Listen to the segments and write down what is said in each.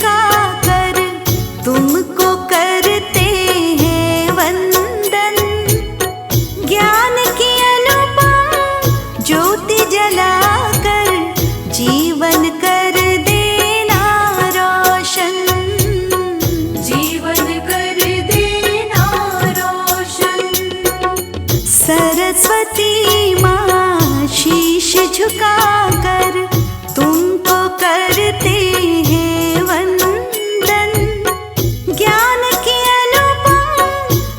झुका कर तुमको करते हैं वंदन। ज्ञान की अनुपम ज्योति जलाकर जीवन कर देना रोशन। जीवन कर देना रोशन। सरस्वती माँ शीश झुकाकर तुमको करते हैं वंदन। ज्ञान की अनुपम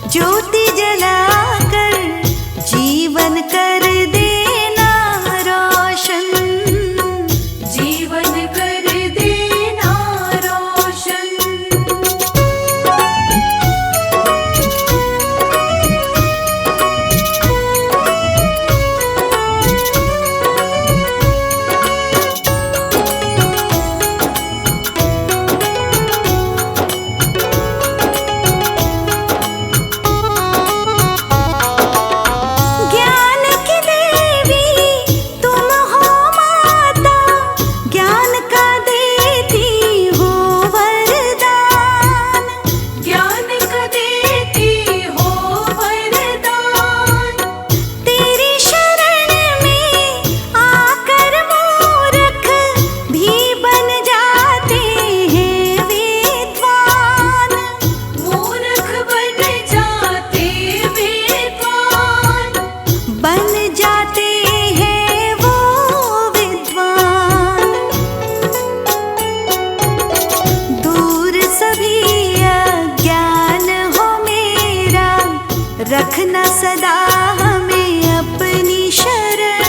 ज्योति जलाकर जीवन कर देना रोशन। जीवन कर देना रोशन। ज्ञान की देवी तुम हो माता, ज्ञान का देती हो वरदान। ज्ञान का देती हो वरदान। तेरी शरण में आकर मूर्ख भी बन जाते हैं विद्वान। मूर्ख बन जाते विद्वान। बन जाते हैं वो विद्वान। दूर सभी अज्ञान हो मेरा, रखना सदा हमें अपनी शरण।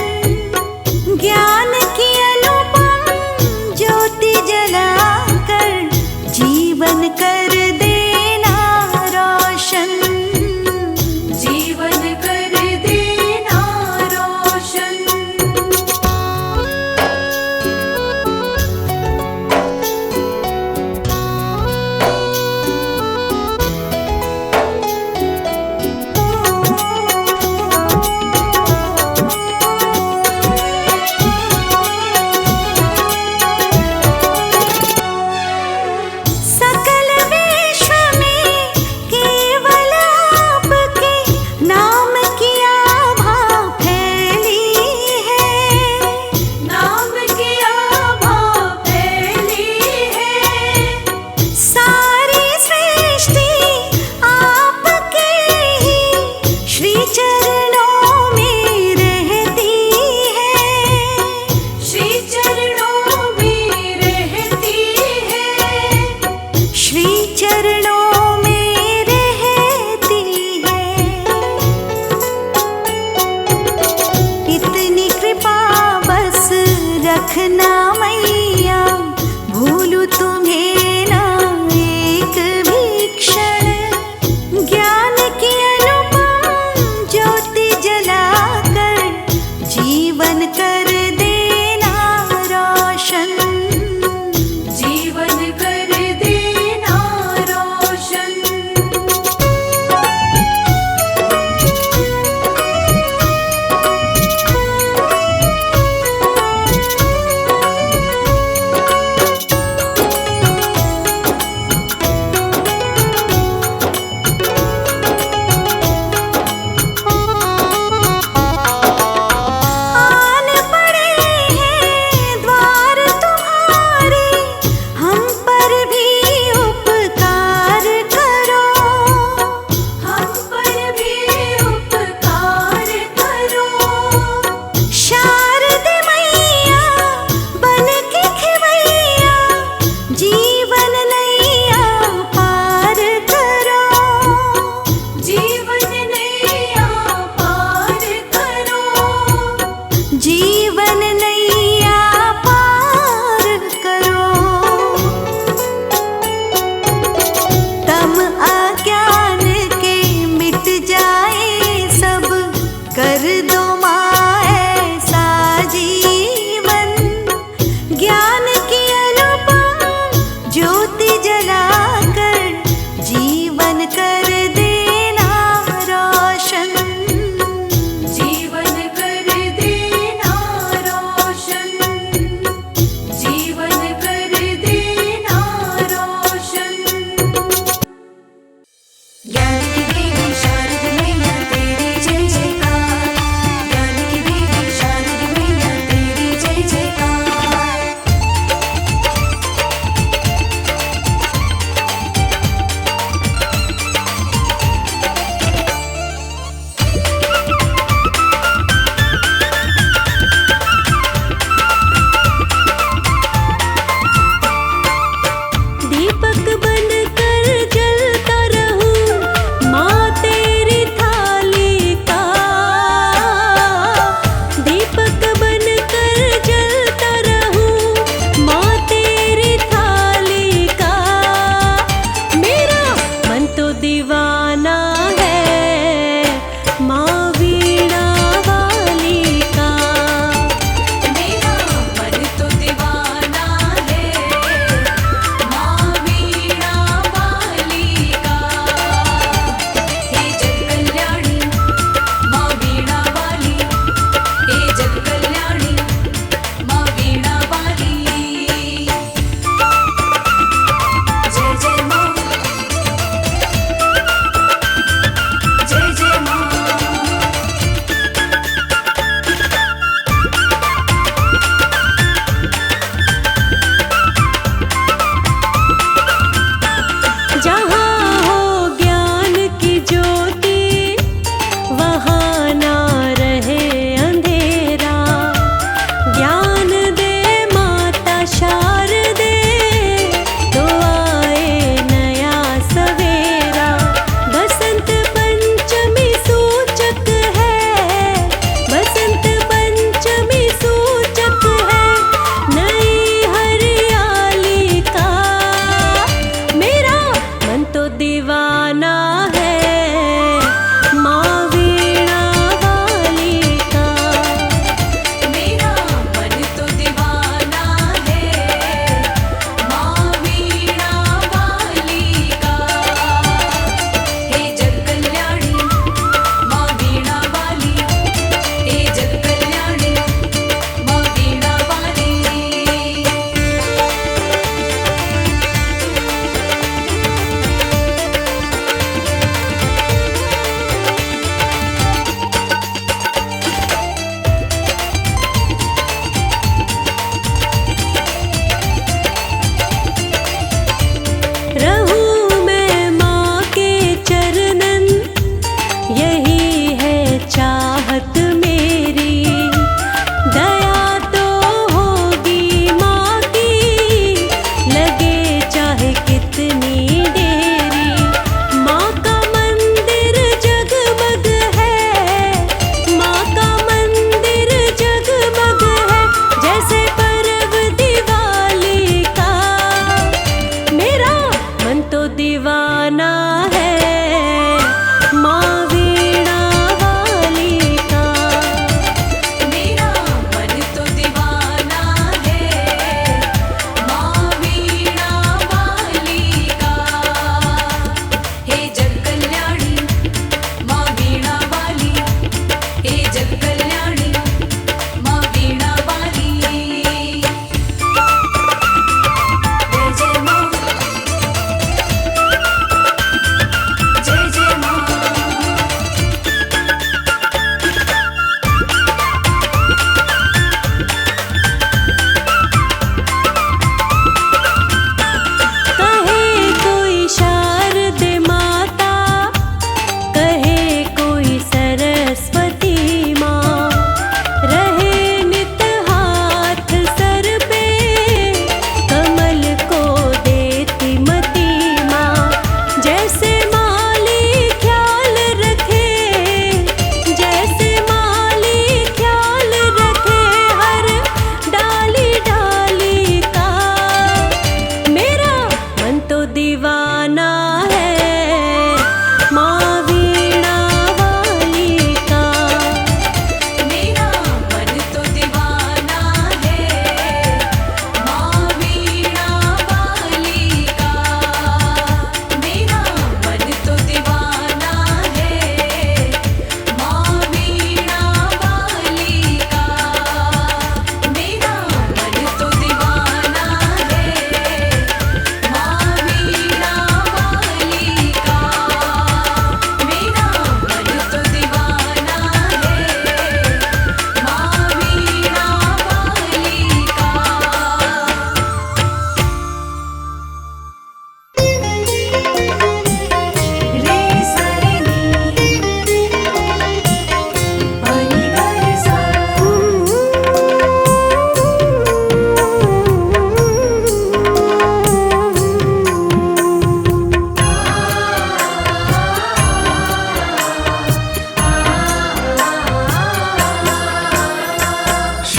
ज्ञान की अनुपम ज्योति जलाकर जीवन कर देना रोशन। जीवन कर देना रोशन। सकल विश्व में केवल आपके नाम की आभा फैली है। नाम की आभा फैली है। सारी सृष्टि आपके ही श्री चरणों में रहती है। श्री चरणों में रहती है। श्री चरणों में रहती है। इतनी कृपा बस रखना मैया, भूलूं तुम्हें ना एक भी क्षण। ज्ञान की अनुपम ज्योति जलाकर जीवन कर देना रोशन। जीवन कर देना रोशन।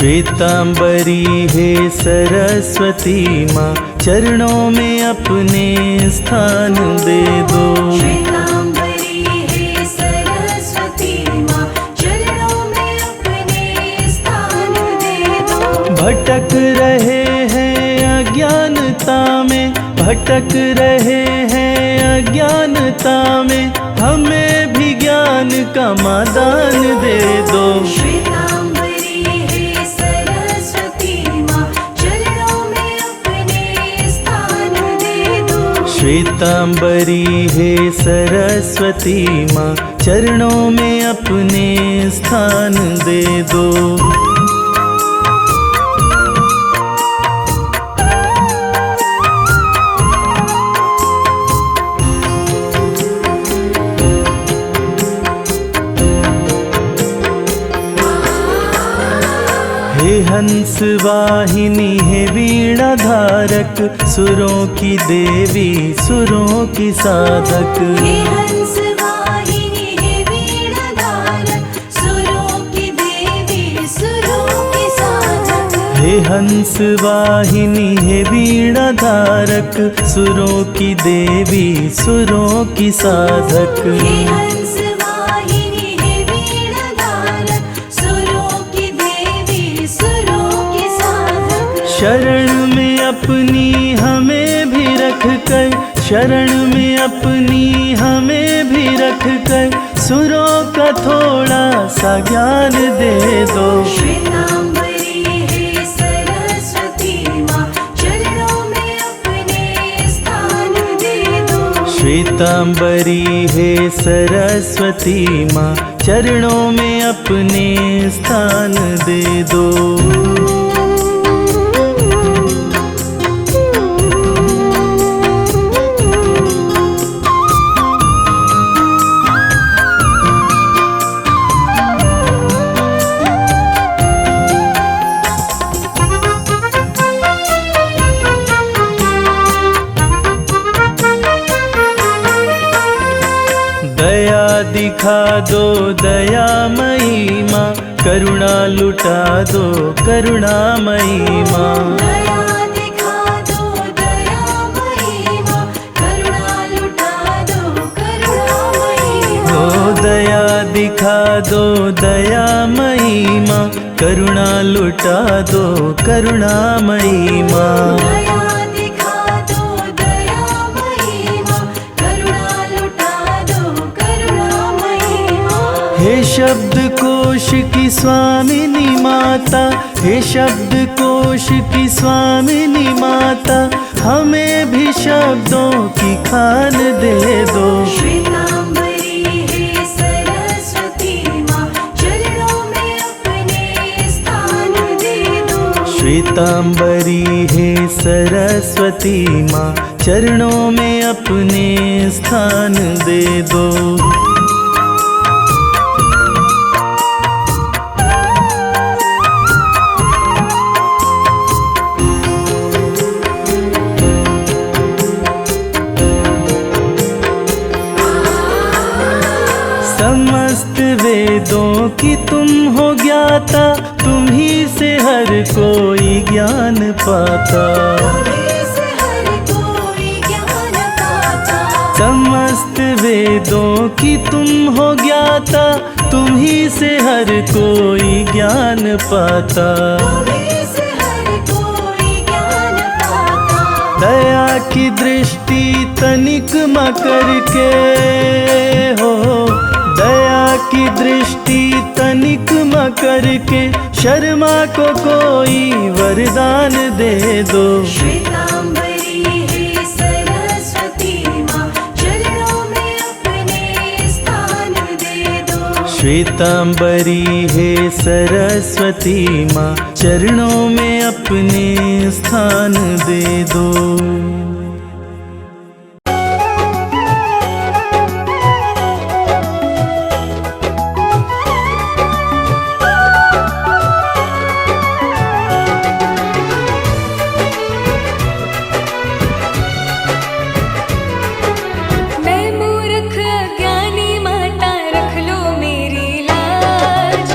श्वेतांबरी हे सरस्वती माँ, चरणों में अपने स्थान दे दो। श्वेतांबरी हे सरस्वती माँ, चरणों में अपने स्थान दे दो। भटक रहे हैं अज्ञानता में, भटक रहे हैं अज्ञानता में, हमें भी ज्ञान का मादान दे दो। श्वेतांबरी हे सरस्वती माँ, चरणों में अपने स्थान दे दो। श्वेतांबरी हे सरस्वती माँ, चरणों में अपने स्थान दे दो। हे हंस वाहिनी हे वीणा धारक, सुरों की देवी सुरों की साधक। हे हंस वाहिनी हे वीणा धारक, सुरों की देवी सुरों की साधक। हे हंस वाहिनी हे वीणा धारक, सुरों की देवी सुरों की साधक। हे हंस वाहिनी हे वीणा धारक, सुरों की देवी सुरों की साधक। शरण में अपनी हमें भी रख कर, शरण में अपनी हमें भी रख कर, सुरों का थोड़ा सा ज्ञान दे दो। श्वेतांबरी हे सरस्वती माँ, चरणों में अपने स्थान दे दो। श्वेतांबरी हे सरस्वती माँ, चरणों में अपने स्थान दे दो। दया दिखा दो दयामयी माँ, करुणा लुटा दो करुणामयी माँ। दया दिखा दो दयामयी माँ, करुणा लुटा दो करुणामयी माँ। ओ दया दिखा दो दयामयी माँ, करुणा लुटा दो करुणामयी माँ। दया दिखा दो दयामयी माँ, करुणा लुटा दो करुणामयी माँ। हे शब्द कोश की स्वामिनी माता, हे शब्द कोश की स्वामिनी माता, हमें भी शब्दों की खान दे दो। श्वेतांबरी हे सरस्वती माँ, चरणों में अपने स्थान दे दो। श्वेतांबरी हे सरस्वती माँ, चरणों में अपने स्थान दे दो। समस्त वेदों की तुम हो ज्ञाता, तुम ही से हर कोई ज्ञान पाता। तुम्हीं से हर कोई ज्ञान पाता। समस्त वेदों की तुम हो ज्ञाता, तुम ही से हर कोई ज्ञान पाता। तुम्हीं से हर कोई ज्ञान पाता। दया की दृष्टि तनिक म करके हो, दया की दृष्टि तनिक म करके, शर्मा को कोई वरदान दे दो। श्वेतांबरी हे सरस्वती माँ, चरणों में अपने स्थान दे दो। श्वेतांबरी हे सरस्वती माँ, चरणों में अपने स्थान दे दो। मैं मूर्ख अज्ञानी माता, रख लो मेरी लाज।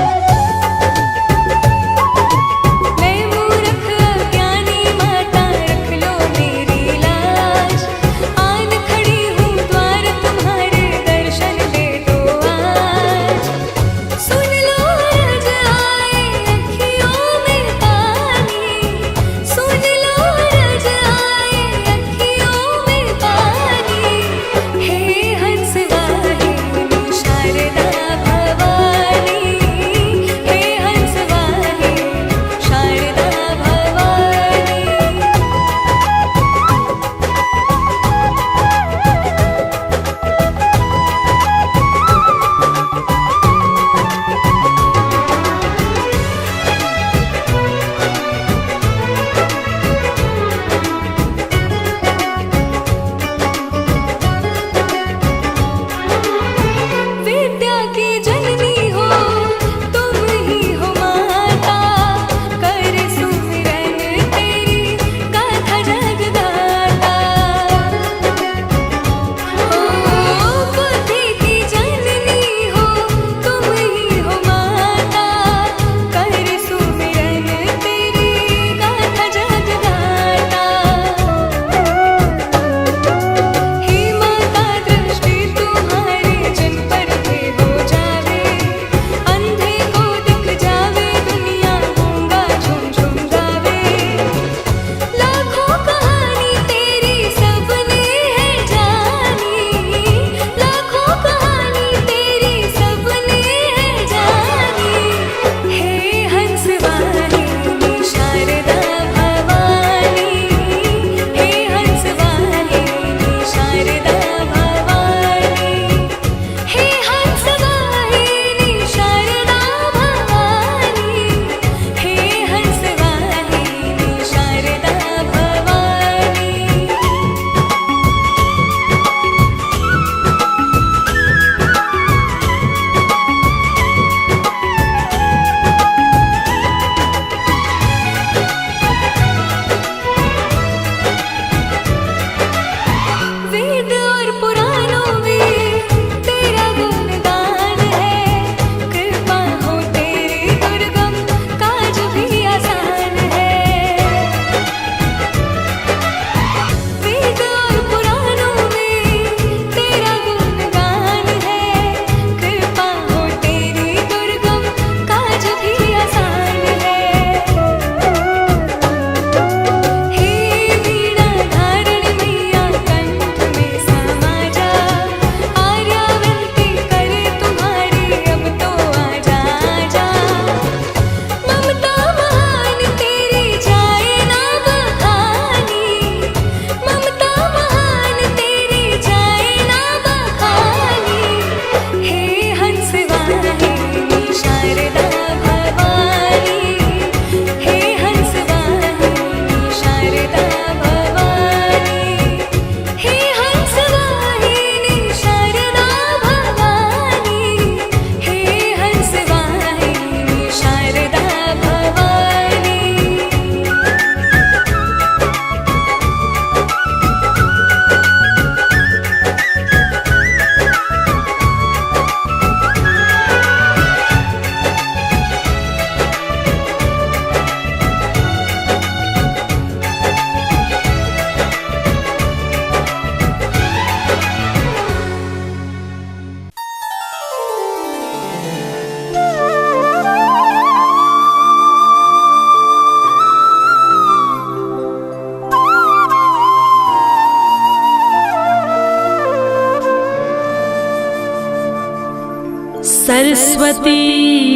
सरस्वती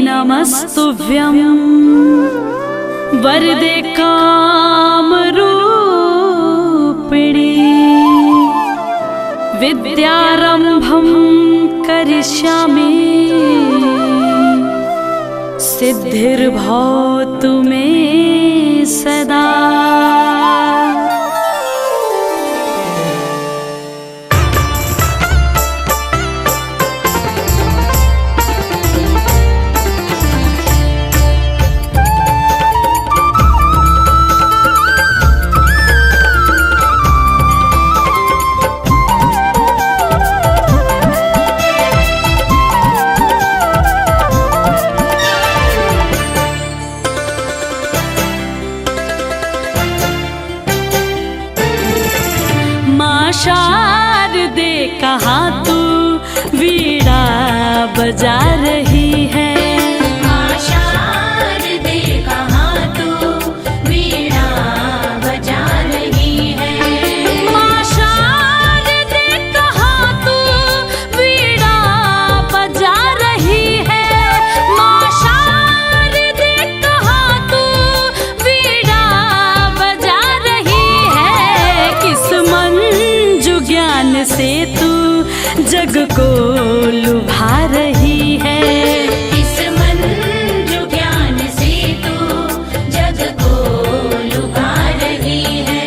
नमस्तुभ्यं वरदे कामरूपिणी विद्यारंभं करिष्यामि सिद्धिर्भवतु मे सदा। शारदे कहाँ तू वीणा बजा रही है। माँ शारदे कहाँ तू वीणा बजा रही है। माँ शारदे कहाँ तू वीणा बजा रही है। माँ शारदे कहाँ तू वीणा बजा रही है। किस मंजू ज्ञान से तू जग को लुभा रही है। इस मंजू ज्ञान से तू जग को लुभा रही है।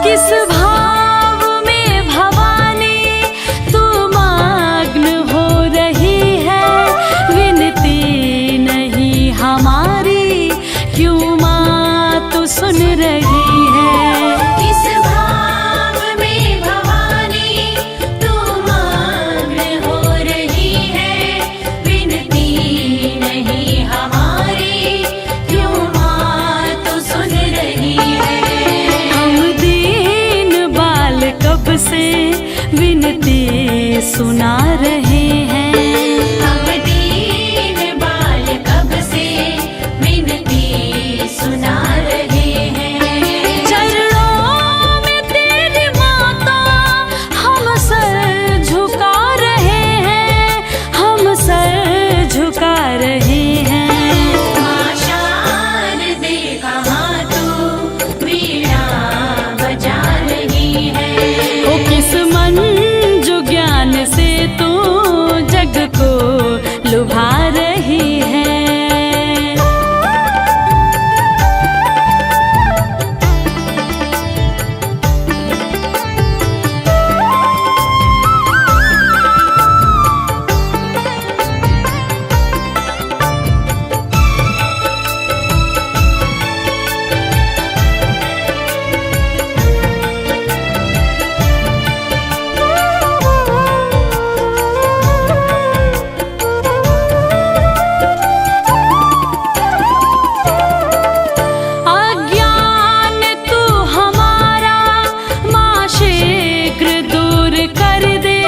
किस भाव में भवानी तू मग्न हो रही है। विनती नहीं हमारी क्यों माँ तू सुन रही है। किस भाव में भवानी तू मग्न हो रही है। विनती नहीं हमारी क्यों माँ तू सुन रही है। हम दीन बाल कब से विनती सुना रहे हैं। हम दीन बाल कब से विनती सुना रहे हैं। चरणों में तेरी माता हम सर झुका रहे हैं। हम सर झुका रहे हैं। माँ शारदे कहाँ तू वीणा बजा रही है। ओ किस मंजू ज्ञान से तू जग को लुभा रही है। अज्ञान तू हमारा माँ शीघ्र दूर कर दे।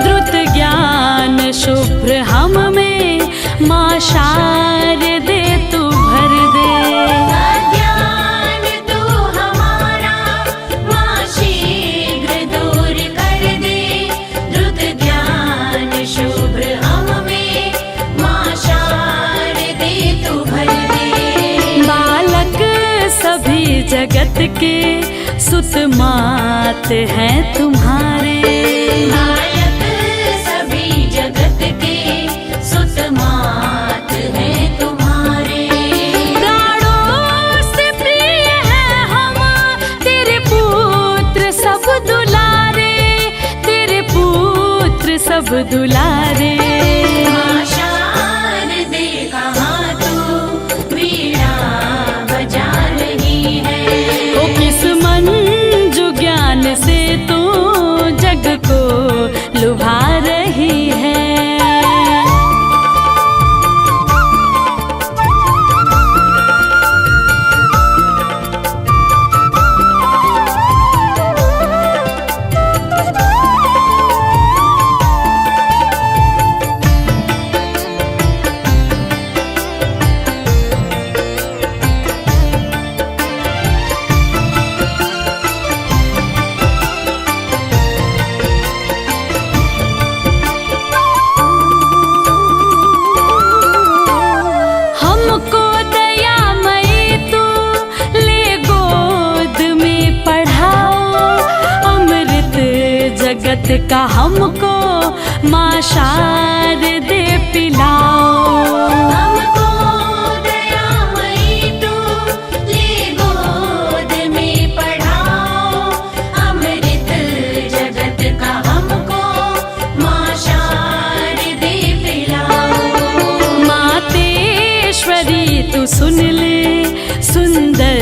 द्रुत ज्ञान शुभ्र हम में माँ शारदे तू भर दे। अज्ञान तू हमारा माँ शीघ्र दूर कर दे। द्रुत ज्ञान शुभ्र हम में माँ शारदे तू भर दे। बालक सभी जगत के सुत मात हैं तुम्हारे। बालक सभी जगत के सुत मात हैं तुम्हारे। प्राणों से प्रिय है हम तेरे पुत्र सब दुलारे। तेरे पुत्र सब दुलारे। माँ शारदे कहाँ तू वीणा बजा रही है। ओ किस मंजू ज्ञान से तू जग को लुभा का हमको माँ शारदे पिलाओ। हमको दयामयी तू ले गोद में पढ़ाओ। अमृत जगत का हमको माँ शारदे पिलाओ। मातेश्वरी तू सुन ले सुंदर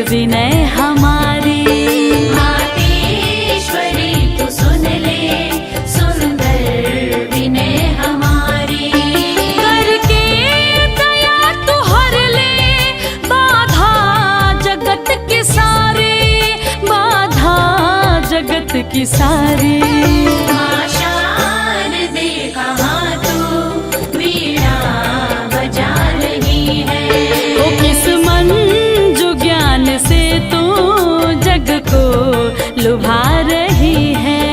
विनय हमारी। मातेश्वरी तू सुन ले सुंदर विनय हमारी। करके दया तू हर ले बाधा जगत की सारी, बाधा जगत की सारी। माँ शारदे कहाँ तू वीणा बजा रही है। ओ किस मंजू ज्ञान से तू जग को लुभा रही है।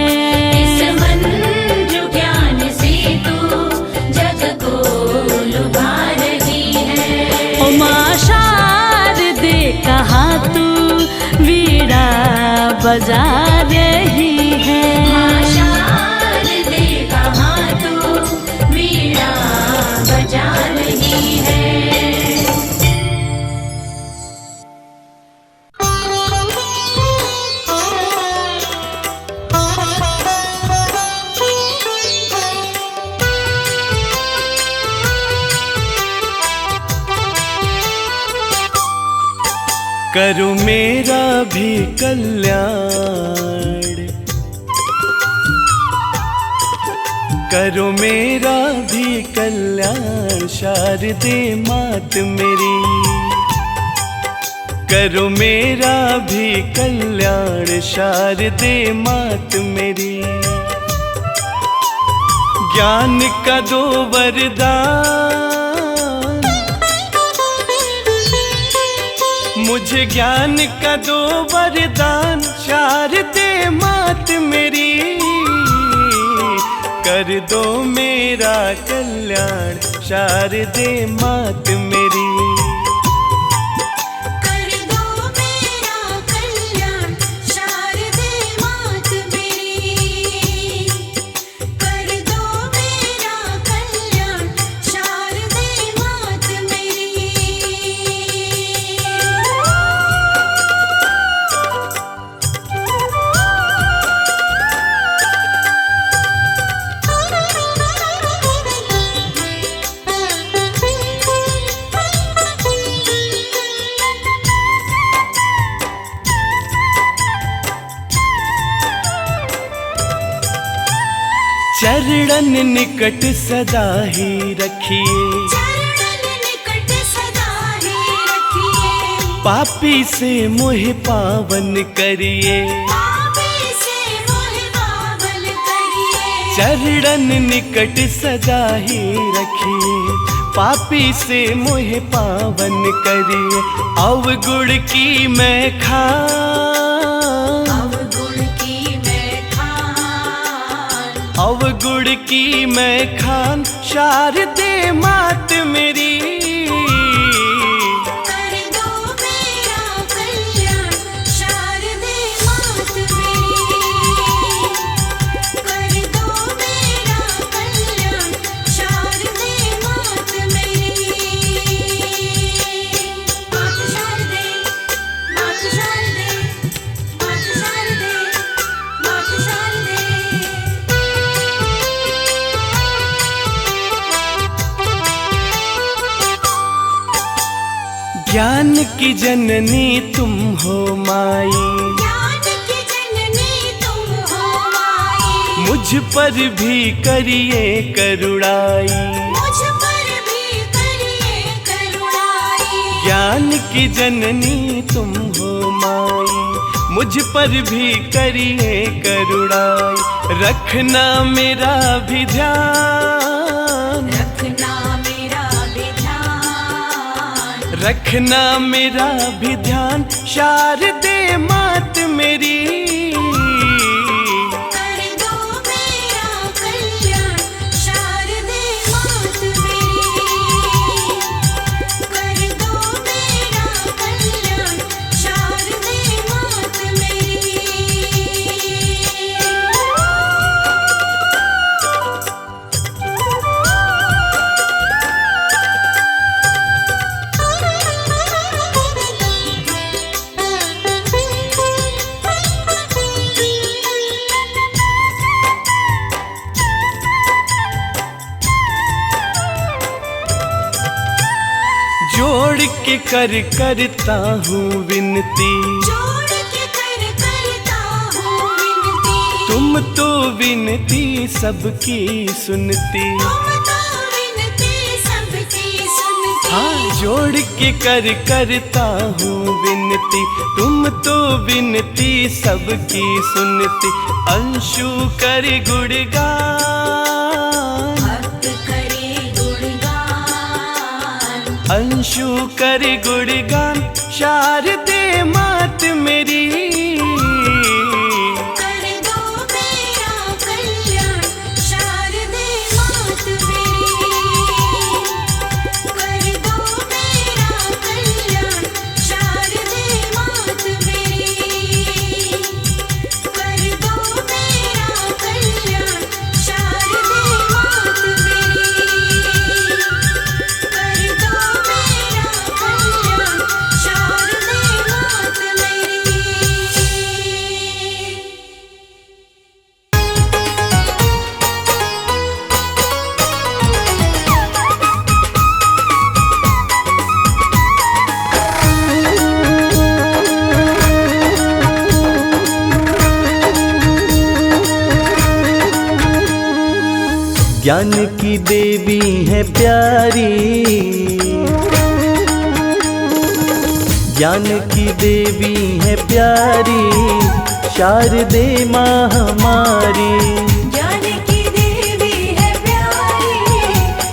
इस मंजू ज्ञान से तू जग को लुभा रही है। ओ माँ शारदे कहाँ तू वीणा बजा रही है। माँ शारदे कहाँ तू वीणा बजा रही है। करो मेरा भी कल्याण, करो मेरा भी कल्याण शारदे मात मेरी। करो मेरा भी कल्याण शारदे मात मेरी। ज्ञान का दो वरदान, मुझे ज्ञान का दो वरदान शारदे मात मेरी। कर दो मेरा कल्याण शारदे मात मेरी। कर दो मेरा कल्याण शारदे मात मेरी। कर दो मेरा कल्याण शारदे मात मेरी। चरणन निकट सदा ही रखिए, चरणन निकट सदा ही रखिए। पापी से मोह पावन करिए। पापी से मोह पावन करिए। चरणन निकट सदा ही रखिए, पापी से मोह पावन करिए। अवगुण की मैं खान, अवगुण की मैं खान। अवगुण की मैं खान शारदे मात मेरी। कर दो मेरा कल्याण शारदे मात मेरी। कर दो मेरा कल्याण शारदे मात मेरी। मात शारदे, मात शारदे, मात शारदे, मात शारदे। ज्ञान की जननी तुम हो माई, ज्ञान की जननी तुम हो माई। मुझ पर भी करिए करुणाई। मुझ पर भी करिए करुणाई। ज्ञान की जननी तुम हो माई, मुझ पर भी करिए करुणाई। रखना मेरा भी ध्यान, रखना मेरा भी ध्यान। रखना मेरा भी ध्यान शारदे मात मेरी। कर दो मेरा कल्याण शारदे मात मेरी। कर दो मेरा कल्याण शारदे मात मेरी। के करता हूँ विनती, जोड़ के करता हूँ विनती। तुम तो विनती सबकी सुनती। तुम तो विनती सबकी सुनती। हाँ, जोड़ के करता हूँ विनती, तुम तो विनती सबकी सुनती। अंशु कर गुणगान, भक्त करे गुणगान। अंशु कर गुणगान, शारदे मात मेरी। कर दो मेरा कल्याण, शारदे मात मेरी। कर दो मेरा कल्याण, शारदे मात मेरी। कर दो मेरा कल्याण, शारदे मात मेरी। कर दो मेरा कल्याण, शारदे मात मेरी। ज्ञान की देवी है प्यारी, ज्ञान की देवी है प्यारी, शारदे माँ हमारी। ज्ञान की देवी है प्यारी,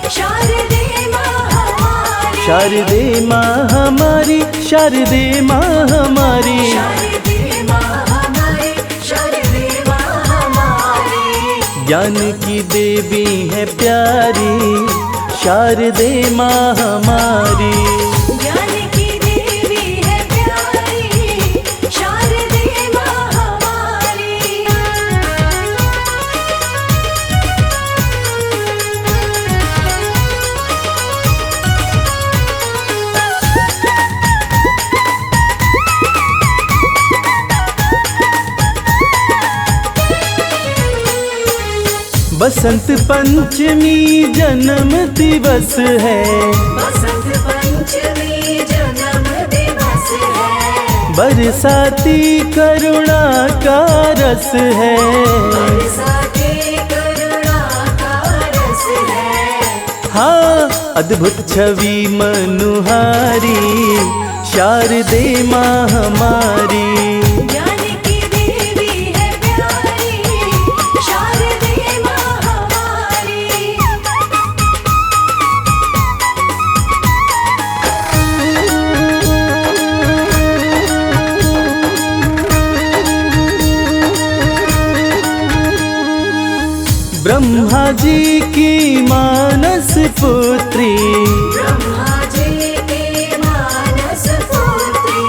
शारदे माँ हमारी। शारदे माँ हमारी, शारदे माँ हमारी। शारदे माँ हमारी, शारदे माँ हमारी। ज्ञान की देवी है प्यारी, शारदे माँ हमारी। ज्ञान की देवी है प्यारी, शारदे माँ हमारी। बसंत पंचमी जन्म दिवस है, बसंत पंचमी जन्म दिवस है। बरसाती करुणा का रस है। बरसाती करुणा का रस है। हाँ, अद्भुत छवि मनुहारी, शारदे माँ हमारी। ज्ञान की देवी है प्यारी, शारदे माँ हमारी। ब्रह्मा जी की मानस पुत्री, ब्रह्मा जी के मानस पुत्री।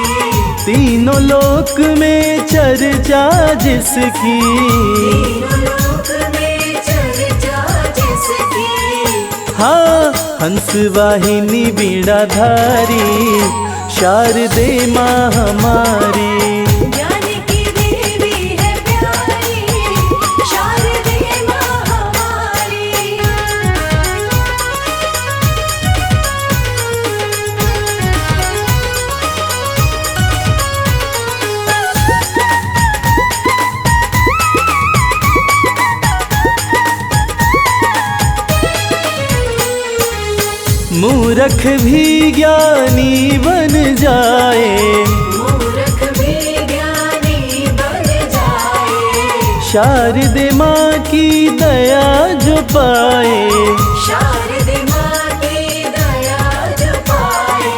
तीनों लोक में चर्चा जिसकी। तीनों लोक में चर्चा जिसकी। हाँ, हंस वाहिनी बीड़ाधारी, शारदे माँ हमारी। ज्ञान की देवी है प्यारी, शारदे माँ हमारी। मूर्ख भी ज्ञानी बन जाए, मूर्ख भी ज्ञानी बन जाए। शारदे माँ की दया जो पाए। शारदे माँ की दया जो पाए।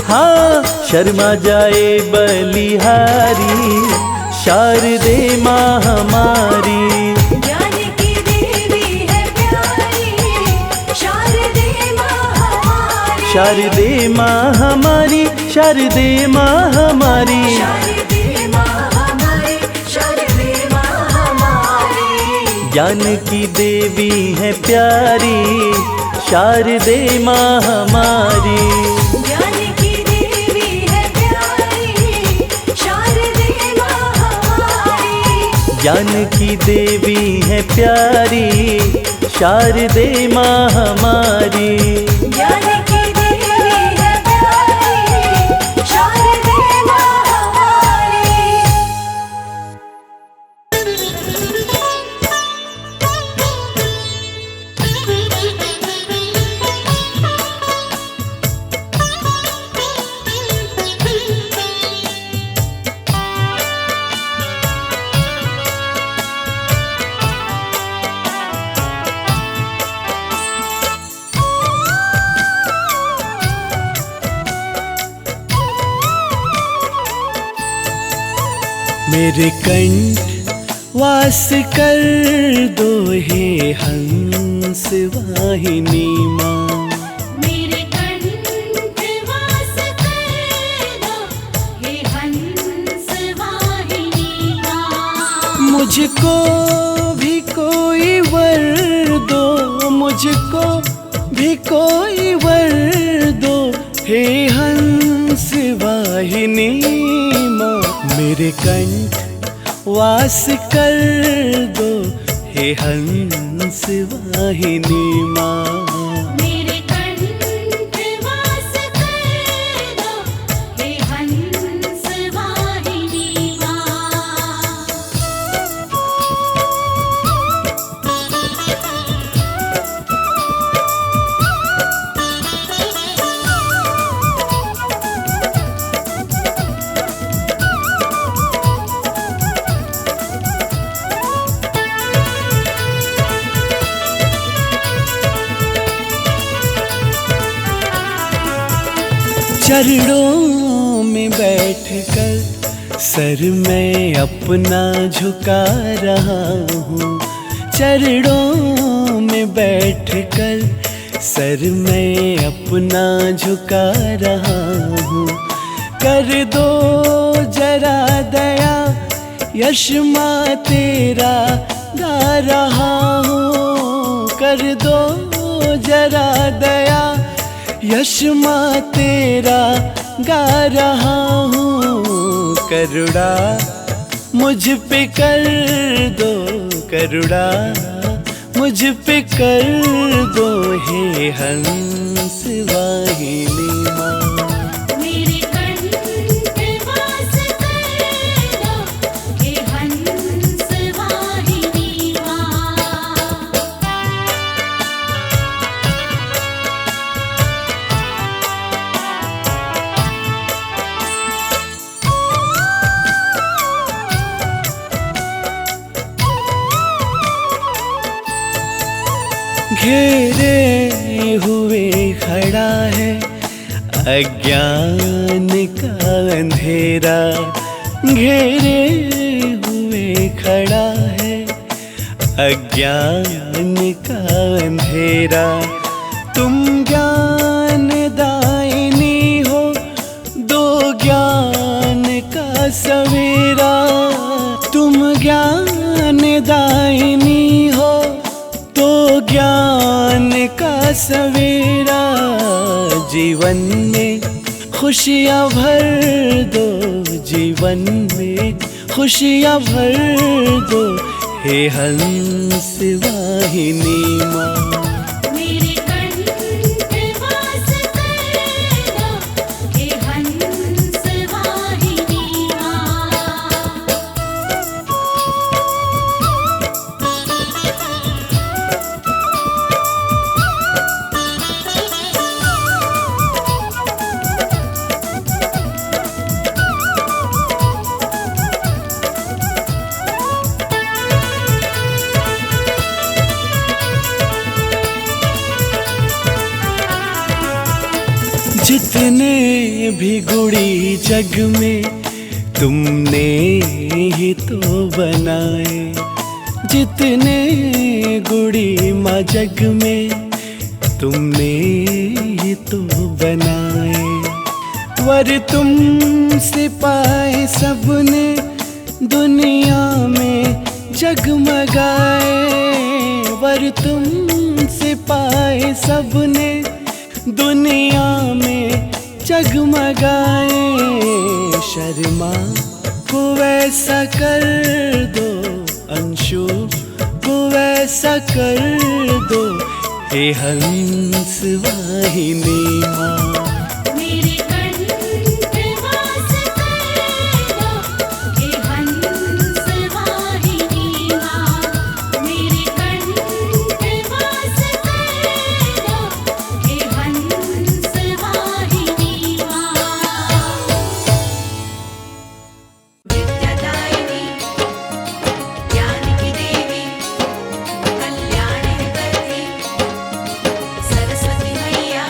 हाँ, शर्मा जाए बलिहारी, शारदे माँ हमारी। ज्ञान की देवी है प्यारी, शारदे माँ हमारी। शारदे माँ हमारी, शारदे माँ हमारी। शारदे माँ हमारी, शारदे माँ हमारी। ज्ञान की देवी है प्यारी, शारदे माँ हमारी। ज्ञान की देवी है प्यारी, शारदे माँ हमारी। ज्ञान की देवी है प्यारी, शारदे माँ हमारी। ज्ञान की देवी है प्यारी, मेरे कंठ वास कर दो हे हंस वाहिनी माँ। मेरे कंठ वास कर दो हे हंस वाहिनी माँ। मुझको भी कोई वर दो, मुझको भी कोई वर दो हे हंस वाहिनी माँ। मेरे कंठ वास कर दो हे हंस वाहिनी माँ। मेरे कंठ वास कर दो हे हंस वाहिनी माँ। चरणों में बैठकर सर मैं अपना झुका रहा हूँ। चरणों में बैठकर सर मैं अपना झुका रहा हूँ। कर दो जरा दया यश माँ तेरा गा रहा हूँ। कर दो जरा दया यश माँ तेरा गा रहा हूँ। करुणा मुझ पे कर दो, करुणा मुझ पे कर दो हे हंस वाहिनी माँ। मेरे कंठ वास कर दो हे हंस वाहिनी माँ। घेरे हुए खड़ा है अज्ञान का अंधेरा। घेरे हुए खड़ा है अज्ञान का अंधेरा। तुम ज्ञान दायिनी हो, दो ज्ञान का सवेरा। तुम ज्ञान दायिनी हो, तो ज्ञान का सवेरा। जीवन में खुशियाँ भर दो, जीवन में खुशियाँ भर दो हे हंस वाहिनी माँ। मेरे कंठ वास कर दो हे हंस वाहिनी माँ। जितने भी गुड़ी जग में तुमने ही तो बनाए। जितने गुड़ी माँ जग में तुमने ही तो बनाए। वर तुमसे पाए सबने दुनिया में जगमगाए। वर तुमसे पाए सबने दुनिया में जगमगाए। शर्मा को वैसा कर दो, अंशु को वैसा कर दो हे हंस वाहिनी माँ। मेरे कंठ वास कर दो हे हंस वाहिनी माँ। मेरे कंठ वास कर दो हे हंस वाहिनी माँ। विद्यादायिनी ज्ञान की देवी कल्याण करती सरस्वती मैया।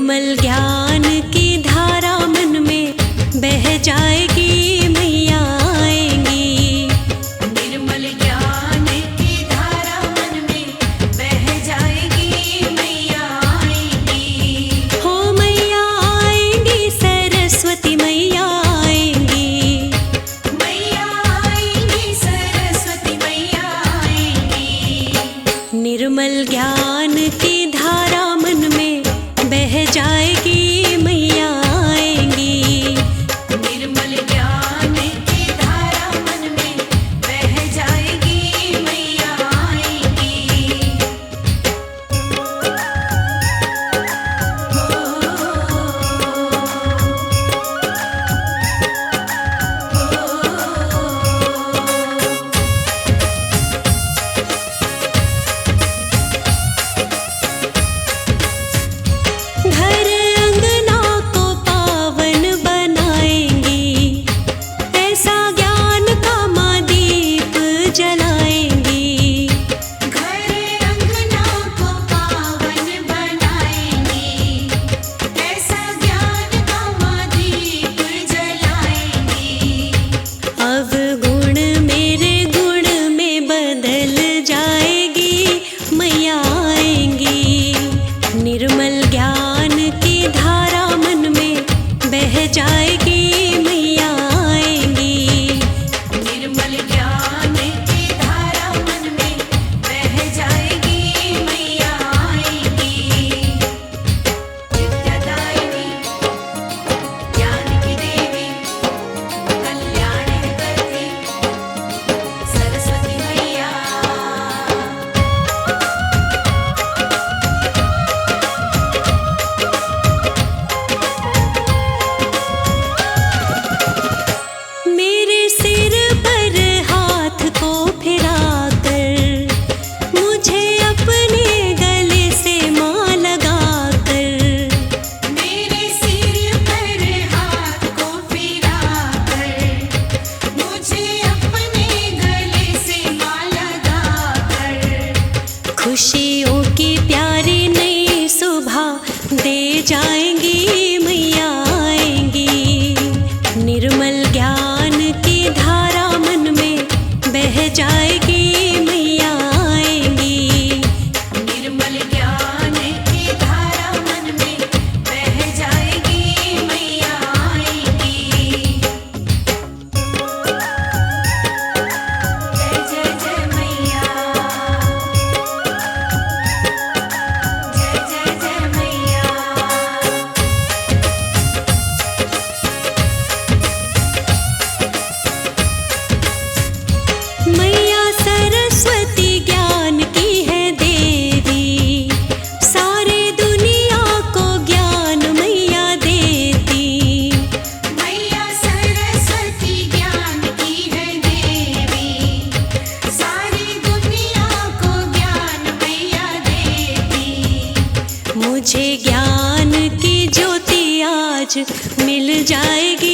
निर्मल ज्ञान की धारा मन में बह जाएगी, मैया आएंगी। निर्मल ज्ञान की धारा मन में बह जाएगी, मैया आएंगी। हो मैया आएंगी, सरस्वती मैया आएंगी। मैया आएंगी, सरस्वती मैया आएंगी। निर्मल ज्ञान की धारा मन में बह जाएगी, मैया आएंगी। निर्मल ज्ञान की धारा मन में बह जाएगी, मैया आएंगी। घर अंगना को पावन बनाएंगी, ऐसा ज्ञान का माँ दीप जलाएंगी। घर अंगना को पावन बनाएंगी, ऐसा ज्ञान का माँ दीप जलाएंगी। अवगुण मेरे गुण में बदल जाएगी, मैया आएंगी। निर्मल ज्ञान की धारा मन में बह जाएगी, मैया आएंगी। निर्मल ज्ञान की धारा मन में बह जाएगी, मैया आएंगी। विद्यादायिनी, ज्ञान की देवी, कल्याण करती सरस्वती मैया। मेरे सिर पर हाथ को फिराकर, मुझे अपने गले से माँ लगाकर। मेरे सिर पर हाथ को फिराकर, मुझे अपने गले से माँ लगाकर। खुशियों की प्यारी नई सुबह दे जाएंगी, मैया आएंगी। निर्मल ज्ञान की धारा मन में बह जाएगी, मैया आएंगी। निर्मल ज्ञान की धारा मन में बह जाएगी, मैया आएंगी। जय जय जय मैया, जय जय जय मैया। मैया सरस्वती ज्ञान की है देवी, सारे दुनिया को ज्ञान मैया देती। मैया सरस्वती ज्ञान की है देवी, सारी दुनिया को ज्ञान मैया देती। मुझे ज्ञान की ज्योति आज मिल जाएगी,